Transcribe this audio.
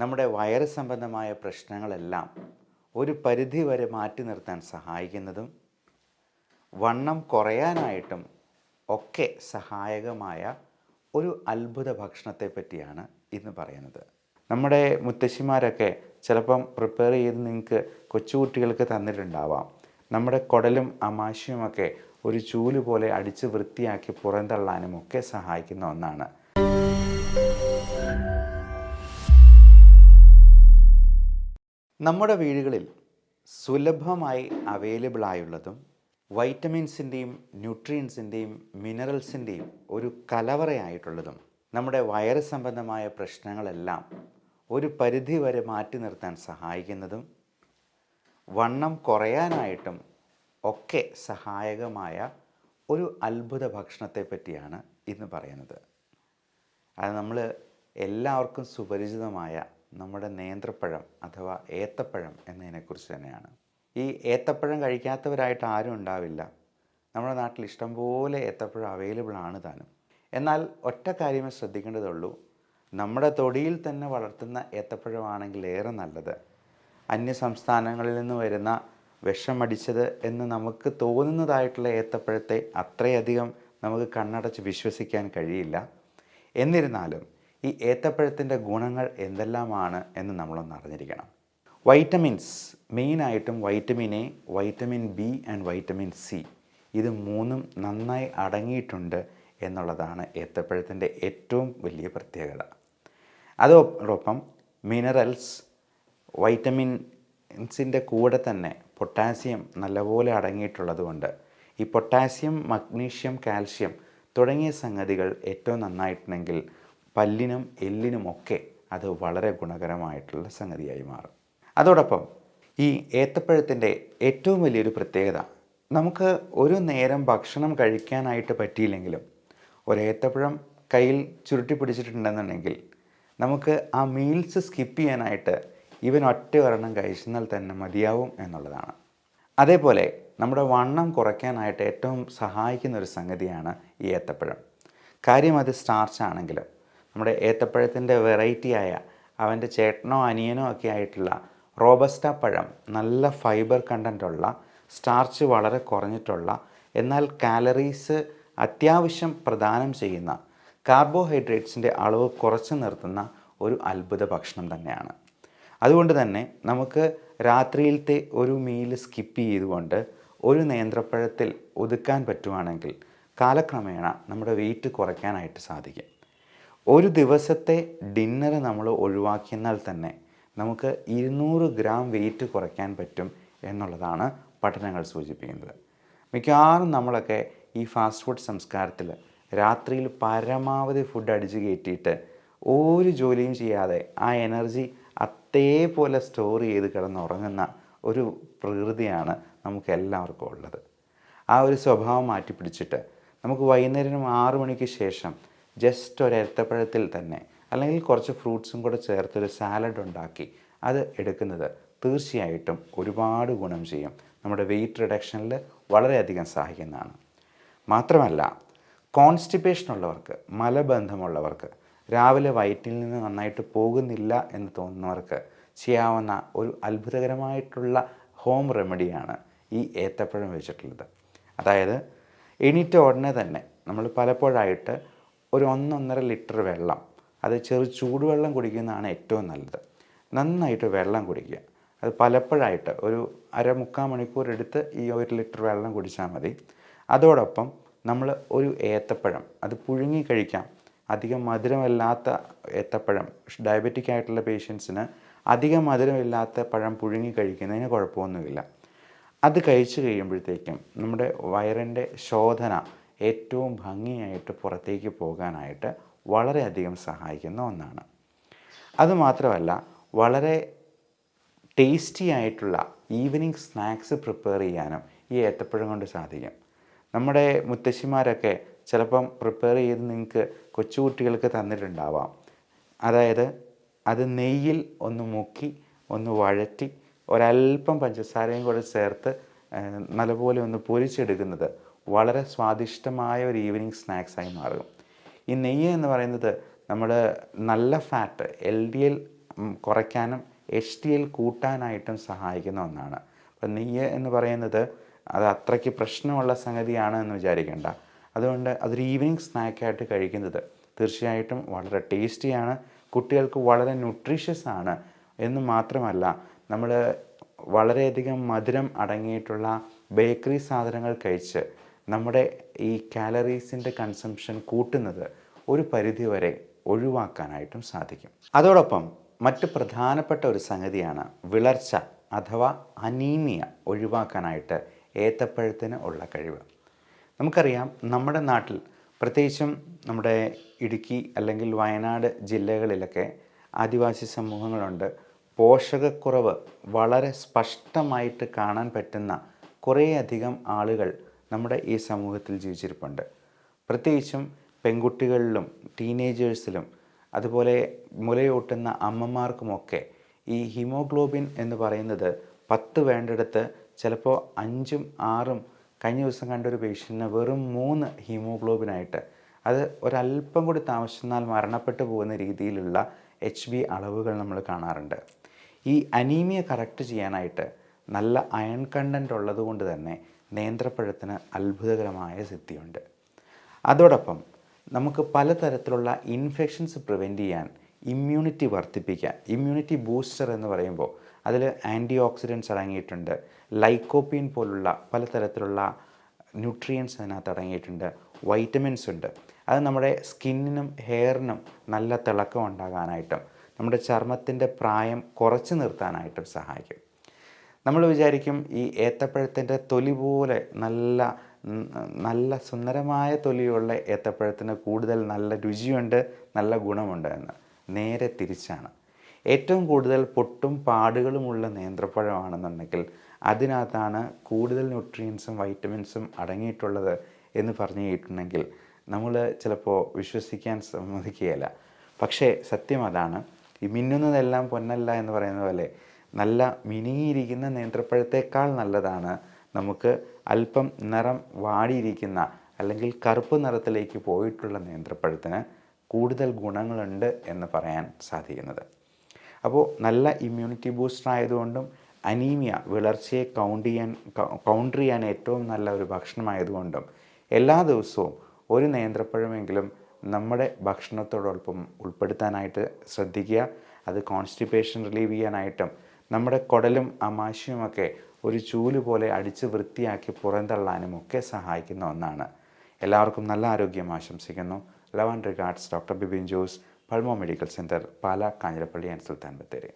നമ്മുടെ വയറ് സംബന്ധമായ പ്രശ്നങ്ങളെല്ലാം ഒരു പരിധി വരെ മാറ്റി നിർത്താൻ സഹായിക്കുന്നതും വണ്ണം കുറയാനായിട്ടും ഒക്കെ സഹായകമായ ഒരു അത്ഭുത ഭക്ഷണത്തെ പറ്റിയാണ് ഇന്ന് പറയുന്നത്. നമ്മുടെ മുത്തശ്ശിമാരൊക്കെ ചിലപ്പം പ്രിപ്പയർ ചെയ്ത് നിങ്ങൾക്ക് കൊച്ചുകുട്ടികൾക്ക് തന്നിട്ടുണ്ടാവാം. നമ്മുടെ കുടലും ആമാശയുമൊക്കെ ഒരു ചൂല് പോലെ അടിച്ച് വൃത്തിയാക്കി പുറന്തള്ളാനും ഒക്കെ സഹായിക്കുന്ന ഒന്നാണ്. നമ്മുടെ വീടുകളിൽ സുലഭമായി അവൈലബിൾ ആയുള്ളതും വൈറ്റമിൻസിൻ്റെയും ന്യൂട്രിയൻസിൻ്റെയും മിനറൽസിൻ്റെയും ഒരു കലവറയായിട്ടുള്ളതും നമ്മുടെ വയറ് സംബന്ധമായ പ്രശ്നങ്ങളെല്ലാം ഒരു പരിധി വരെ മാറ്റി നിർത്താൻ സഹായിക്കുന്നതും വണ്ണം കുറയാനായിട്ടും ഒക്കെ സഹായകമായ ഒരു അത്ഭുത ഭക്ഷണത്തെ പറ്റിയാണ് ഇന്ന് പറയുന്നത്. അത് നമ്മൾ എല്ലാവർക്കും സുപരിചിതമായ നമ്മുടെ നേന്ത്രപ്പഴം അഥവാ ഏത്തപ്പഴം എന്നതിനെക്കുറിച്ച് തന്നെയാണ്. ഈ ഏത്തപ്പഴം കഴിക്കാത്തവരായിട്ട് ആരും ഉണ്ടാവില്ല. നമ്മുടെ നാട്ടിൽ ഇഷ്ടംപോലെ ഏത്തപ്പഴം അവൈലബിൾ ആണ് താനും. എന്നാൽ ഒറ്റ കാര്യമേ ശ്രദ്ധിക്കേണ്ടതുള്ളൂ, നമ്മുടെ തൊടിയിൽ തന്നെ വളർത്തുന്ന ഏത്തപ്പഴമാണെങ്കിൽ ഏറെ നല്ലത്. അന്യ സംസ്ഥാനങ്ങളിൽ നിന്ന് വരുന്ന വിഷമടിച്ചത് എന്ന് നമുക്ക് തോന്നുന്നതായിട്ടുള്ള ഏത്തപ്പഴത്തെ അത്രയധികം നമുക്ക് കണ്ണടച്ച് വിശ്വസിക്കാൻ കഴിയില്ല. എന്നിരുന്നാലും ഈ ഏത്തപ്പഴത്തിൻ്റെ ഗുണങ്ങൾ എന്തെല്ലാമാണ് എന്ന് നമ്മളൊന്ന് അറിഞ്ഞിരിക്കണം. വൈറ്റമിൻസ്, മെയിനായിട്ടും vitamin A, vitamin B and vitamin C, ഇത് മൂന്നും നന്നായി അടങ്ങിയിട്ടുണ്ട് എന്നുള്ളതാണ് ഏത്തപ്പഴത്തിൻ്റെ ഏറ്റവും വലിയ പ്രത്യേകത. അതോടൊപ്പം മിനറൽസ്, വൈറ്റമിൻസിൻ്റെ കൂടെ തന്നെ പൊട്ടാസ്യം നല്ലപോലെ അടങ്ങിയിട്ടുള്ളത് കൊണ്ട് ഈ പൊട്ടാസ്യം, മഗ്നീഷ്യം, കാൽഷ്യം തുടങ്ങിയ സംഗതികൾ ഏറ്റവും നന്നായിട്ടുണ്ടെങ്കിൽ പല്ലിനും എല്ലിനുമൊക്കെ അത് വളരെ ഗുണകരമായിട്ടുള്ള സംഗതിയായി മാറും. അതോടൊപ്പം ഈ ഏത്തപ്പഴത്തിൻ്റെ ഏറ്റവും വലിയൊരു പ്രത്യേകത, നമുക്ക് ഒരു നേരം ഭക്ഷണം കഴിക്കാനായിട്ട് പറ്റിയില്ലെങ്കിലും ഒരു ഏത്തപ്പഴം കയ്യിൽ ചുരുട്ടി പിടിച്ചിട്ടുണ്ടെന്നുണ്ടെങ്കിൽ നമുക്ക് ആ മീൽസ് സ്കിപ്പ് ചെയ്യാനായിട്ട് ഇവൻ ഒറ്റ ഒരെണ്ണം കഴിച്ചെന്നാൽ തന്നെ മതിയാവും എന്നുള്ളതാണ്. അതേപോലെ നമ്മുടെ വണ്ണം കുറയ്ക്കാനായിട്ട് ഏറ്റവും സഹായിക്കുന്ന ഒരു സംഗതിയാണ് ഈ ഏത്തപ്പഴം. കാര്യം അത് സ്റ്റാർച്ച് ആണെങ്കിലും നമ്മുടെ ഏത്തപ്പഴത്തിൻ്റെ വെറൈറ്റിയായ അവൻ്റെ ചേട്ടനോ അനിയനോ ഒക്കെ ആയിട്ടുള്ള റോബസ്റ്റ പഴം നല്ല ഫൈബർ കണ്ടൻ്റുള്ള, സ്റ്റാർച്ച് വളരെ കുറഞ്ഞിട്ടുള്ള, എന്നാൽ കാലറീസ് അത്യാവശ്യം പ്രദാനം ചെയ്യുന്ന, കാർബോഹൈഡ്രേറ്റ്സിൻ്റെ അളവ് കുറച്ച് നിർത്തുന്ന ഒരു അത്ഭുത ഭക്ഷണം തന്നെയാണ്. അതുകൊണ്ട് തന്നെ നമുക്ക് രാത്രിയിലത്തെ ഒരു മീല് സ്കിപ്പ് ചെയ്തുകൊണ്ട് ഒരു നേന്ത്രപ്പഴത്തിൽ ഒതുക്കാൻ പറ്റുവാണെങ്കിൽ കാലക്രമേണ നമ്മുടെ വെയിറ്റ് കുറയ്ക്കാനായിട്ട് സാധിക്കും. ഒരു ദിവസത്തെ ഡിന്നർ നമ്മൾ ഒഴിവാക്കിയെന്നാൽ തന്നെ നമുക്ക് 200 ഗ്രാം വെയിറ്റ് കുറയ്ക്കാൻ പറ്റും എന്നുള്ളതാണ് പഠനങ്ങൾ സൂചിപ്പിക്കുന്നത്. മിക്കവാറും നമ്മളൊക്കെ ഈ ഫാസ്റ്റ് ഫുഡ് സംസ്കാരത്തിൽ രാത്രിയിൽ പരമാവധി ഫുഡ് അടിച്ച് കയറ്റിയിട്ട് ഒരു ജോലിയും ചെയ്യാതെ ആ എനർജി അതേപോലെ സ്റ്റോർ ചെയ്ത് കിടന്നുറങ്ങുന്ന ഒരു പ്രകൃതിയാണ് നമുക്ക് എല്ലാവർക്കും ഉള്ളത്. ആ ഒരു സ്വഭാവം മാറ്റിപ്പിടിച്ചിട്ട് നമുക്ക് വൈകുന്നേരം 6 മണിക്ക് ശേഷം ജസ്റ്റ് ഒരു ഏത്തപ്പഴത്തിൽ തന്നെ അല്ലെങ്കിൽ കുറച്ച് ഫ്രൂട്ട്സും കൂടെ ചേർത്തൊരു സാലഡ് ഉണ്ടാക്കി അത് എടുക്കുന്നത് തീർച്ചയായിട്ടും ഒരുപാട് ഗുണം ചെയ്യും. നമ്മുടെ വെയിറ്റ് റിഡക്ഷനിൽ വളരെയധികം സഹായിക്കുന്നതാണ്. മാത്രമല്ല, കോൺസ്റ്റിപ്പേഷൻ ഉള്ളവർക്ക്, മലബന്ധമുള്ളവർക്ക്, രാവിലെ വയറ്റിൽ നിന്ന് നന്നായിട്ട് പോകുന്നില്ല എന്ന് തോന്നുന്നവർക്ക് ചെയ്യാവുന്ന ഒരു അത്ഭുതകരമായിട്ടുള്ള ഹോം റെമഡിയാണ് ഈ ഏത്തപ്പഴം വെച്ചിട്ടുള്ളത്. അതായത് എണീറ്റ ഉടനെ തന്നെ നമ്മൾ പലപ്പോഴായിട്ട് ഒരു 1-1.5 ലിറ്റർ വെള്ളം, അത് ചൂടുവെള്ളം കുടിക്കുന്നതാണ് ഏറ്റവും നല്ലത്. നന്നായിട്ട് വെള്ളം കുടിക്കുക. അത് പലപ്പോഴായിട്ട് ഒരു 1/2-3 മണിക്കൂർ എടുത്ത് ഈ 1 ലിറ്റർ വെള്ളം കുടിച്ചാൽ മതി. അതോടൊപ്പം നമ്മൾ ഒരു ഏത്തപ്പഴം അത് പുഴുങ്ങി കഴിക്കാം. അധികം മധുരമില്ലാത്ത ഏത്തപ്പഴം, ഡയബറ്റിക് ആയിട്ടുള്ള പേഷ്യൻസിന് അധികം മധുരമില്ലാത്ത പഴം പുഴുങ്ങി കഴിക്കുന്നതിന് കുഴപ്പമൊന്നുമില്ല. അത് കഴിച്ചു കഴിയുമ്പോഴത്തേക്കും നമ്മുടെ വയറിൻ്റെ ശോധന ഏറ്റവും ഭംഗിയായിട്ട് പുറത്തേക്ക് പോകാനായിട്ട് വളരെയധികം സഹായിക്കുന്ന ഒന്നാണ്. അതുമാത്രമല്ല, വളരെ ടേസ്റ്റി ആയിട്ടുള്ള ഈവനിങ് സ്നാക്സ് പ്രിപ്പയർ ചെയ്യാനും ഈ ഏത്തപ്പഴം കൊണ്ട് സാധിക്കും. നമ്മുടെ മുത്തശ്ശിമാരൊക്കെ ചിലപ്പം പ്രിപ്പയർ ചെയ്ത് നിങ്ങൾക്ക് കൊച്ചുകുട്ടികൾക്ക് തന്നിട്ടുണ്ടാവാം. അതായത് അത് നെയ്യിൽ ഒന്ന് മുക്കി ഒന്ന് വഴറ്റി ഒരല്പം പഞ്ചസാരയും കൂടെ ചേർത്ത് നല്ലപോലെ ഒന്ന് പൊരിച്ചെടുക്കുന്നത് വളരെ സ്വാദിഷ്ടമായ ഒരു ഈവനിങ് സ്നാക്സായി മാറും. ഈ നെയ്യ് എന്ന് പറയുന്നത് നമ്മൾ നല്ല ഫാറ്റ് LDL കുറയ്ക്കാനും HDL കൂട്ടാനായിട്ടും സഹായിക്കുന്ന ഒന്നാണ്. അപ്പം നെയ്യ് എന്ന് പറയുന്നത് അത് അത്രയ്ക്ക് പ്രശ്നമുള്ള സംഗതിയാണ് എന്ന് വിചാരിക്കേണ്ട. അതുകൊണ്ട് അതൊരു ഈവനിങ് സ്നാക്കായിട്ട് കഴിക്കുന്നത് തീർച്ചയായിട്ടും വളരെ ടേസ്റ്റിയാണ്, കുട്ടികൾക്ക് വളരെ ന്യൂട്രീഷ്യസ് ആണ് എന്ന് മാത്രമല്ല, നമ്മൾ വളരെയധികം മധുരം അടങ്ങിയിട്ടുള്ള ബേക്കറി സാധനങ്ങൾ കഴിച്ച് നമ്മുടെ ഈ കാലറീസിൻ്റെ കൺസംഷൻ കൂട്ടുന്നത് ഒരു പരിധിവരെ ഒഴിവാക്കാനായിട്ടും സാധിക്കും. അതോടൊപ്പം മറ്റ് പ്രധാനപ്പെട്ട ഒരു സംഗതിയാണ് വിളർച്ച അഥവാ അനീമിയ ഒഴിവാക്കാനായിട്ട് ഏത്തപ്പഴത്തിന് ഉള്ള കഴിവ്. നമുക്കറിയാം, നമ്മുടെ നാട്ടിൽ പ്രത്യേകിച്ചും നമ്മുടെ ഇടുക്കി അല്ലെങ്കിൽ വയനാട് ജില്ലകളിലൊക്കെ ആദിവാസി സമൂഹങ്ങളുണ്ട്. പോഷകക്കുറവ് വളരെ സ്പഷ്ടമായിട്ട് കാണാൻ പറ്റുന്ന കുറേയധികം ആളുകൾ നമ്മുടെ ഈ സമൂഹത്തിൽ ജീവിച്ചിരിപ്പുണ്ട്. പ്രത്യേകിച്ചും പെൺകുട്ടികളിലും ടീനേജേഴ്സിലും അതുപോലെ മുലയൂട്ടുന്ന അമ്മമാർക്കുമൊക്കെ ഈ ഹീമോഗ്ലോബിൻ എന്ന് പറയുന്നത് 10 വേണ്ടിടത്ത് ചിലപ്പോൾ 5ഉം 6ഉം, കഴിഞ്ഞ ദിവസം കണ്ടൊരു പേഷ്യൻറ്റിന് വെറും 3 ഹീമോഗ്ലോബിനായിട്ട്, അത് ഒരല്പം കൂടി താമസിച്ചാൽ മരണപ്പെട്ടു പോകുന്ന രീതിയിലുള്ള HB അളവുകൾ നമ്മൾ കാണാറുണ്ട്. ഈ അനീമിയ കറക്റ്റ് ചെയ്യാനായിട്ട് നല്ല അയൺ കണ്ടൻറ്റ് ഉള്ളതുകൊണ്ട് തന്നെ നേന്ത്രപ്പഴത്തിന് അത്ഭുതകരമായ സിദ്ധിയുണ്ട്. അതോടൊപ്പം നമുക്ക് പലതരത്തിലുള്ള ഇൻഫെക്ഷൻസ് പ്രിവെൻറ്റ് ചെയ്യാൻ ഇമ്മ്യൂണിറ്റി വർദ്ധിപ്പിക്കാൻ, ഇമ്മ്യൂണിറ്റി ബൂസ്റ്റർ എന്ന് പറയുമ്പോൾ അതിൽ ആൻറ്റി ഓക്സിഡൻറ്റ്സ് അടങ്ങിയിട്ടുണ്ട്, ലൈക്കോപ്പീൻ പോലുള്ള പലതരത്തിലുള്ള ന്യൂട്രിയൻസ് അതിനകത്ത് അടങ്ങിയിട്ടുണ്ട്, വൈറ്റമിൻസ് ഉണ്ട്. അത് നമ്മുടെ സ്കിന്നിനും ഹെയറിനും നല്ല തിളക്കം ഉണ്ടാകാനായിട്ടും നമ്മുടെ ചർമ്മത്തിൻ്റെ പ്രായം കുറച്ച് നിർത്താനായിട്ടും സഹായിക്കും. നമ്മൾ വിചാരിക്കും ഈ ഏത്തപ്പഴത്തിൻ്റെ തൊലി പോലെ നല്ല സുന്ദരമായ തൊലിയുള്ള ഏത്തപ്പഴത്തിന് കൂടുതൽ നല്ല രുചിയുണ്ട്, നല്ല ഗുണമുണ്ട് എന്ന്. നേരെ തിരിച്ചാണ്. ഏറ്റവും കൂടുതൽ പൊട്ടും പാടുകളുമുള്ള നേന്ത്രപ്പഴമാണെന്നുണ്ടെങ്കിൽ അതിനകത്താണ് കൂടുതൽ ന്യൂട്രിയൻസും വൈറ്റമിൻസും അടങ്ങിയിട്ടുള്ളത് എന്ന് പറഞ്ഞു കേട്ടിട്ടുണ്ടെങ്കിൽ നമ്മൾ ചിലപ്പോൾ വിശ്വസിക്കാൻ സമ്മതിക്കുകയില്ല. പക്ഷേ സത്യം അതാണ്. ഈ മിന്നുന്നതെല്ലാം പൊന്നല്ല എന്ന് പറയുന്ന പോലെ നല്ല മിനുങ്ങിയിരിക്കുന്ന നേന്ത്രപ്പഴത്തേക്കാൾ നല്ലതാണ് നമുക്ക് അല്പം നിറം വാടിയിരിക്കുന്ന അല്ലെങ്കിൽ കറുപ്പ് നിറത്തിലേക്ക് പോയിട്ടുള്ള നേന്ത്രപ്പഴത്തിന് കൂടുതൽ ഗുണങ്ങളുണ്ട് എന്ന് പറയാൻ സാധിക്കുന്നത്. അപ്പോൾ നല്ല ഇമ്മ്യൂണിറ്റി ബൂസ്റ്റർ ആയതുകൊണ്ടും അനീമിയ വിളർച്ചയെ കൗണ്ടർ ചെയ്യാൻ ഏറ്റവും നല്ല ഒരു ഭക്ഷണമായതുകൊണ്ടും എല്ലാ ദിവസവും ഒരു നേന്ത്രപ്പഴമെങ്കിലും നമ്മുടെ ഭക്ഷണത്തോടൊപ്പം ഉൾപ്പെടുത്താനായിട്ട് ശ്രദ്ധിക്കുക. അത് കോൺസ്റ്റിപ്പേഷൻ റിലീവ് ചെയ്യാനായിട്ടും നമ്മുടെ കുടലും ആമാശയുമൊക്കെ ഒരു ചൂല് പോലെ അടിച്ച് വൃത്തിയാക്കി പുറന്തള്ളാനും ഒക്കെ സഹായിക്കുന്ന ഒന്നാണ്. എല്ലാവർക്കും നല്ല ആരോഗ്യം ആശംസിക്കുന്നു. Love and regards, doctor Bibin Jose, pulmo medical centre, Pala, Kanjirappally and Sultan Bathery.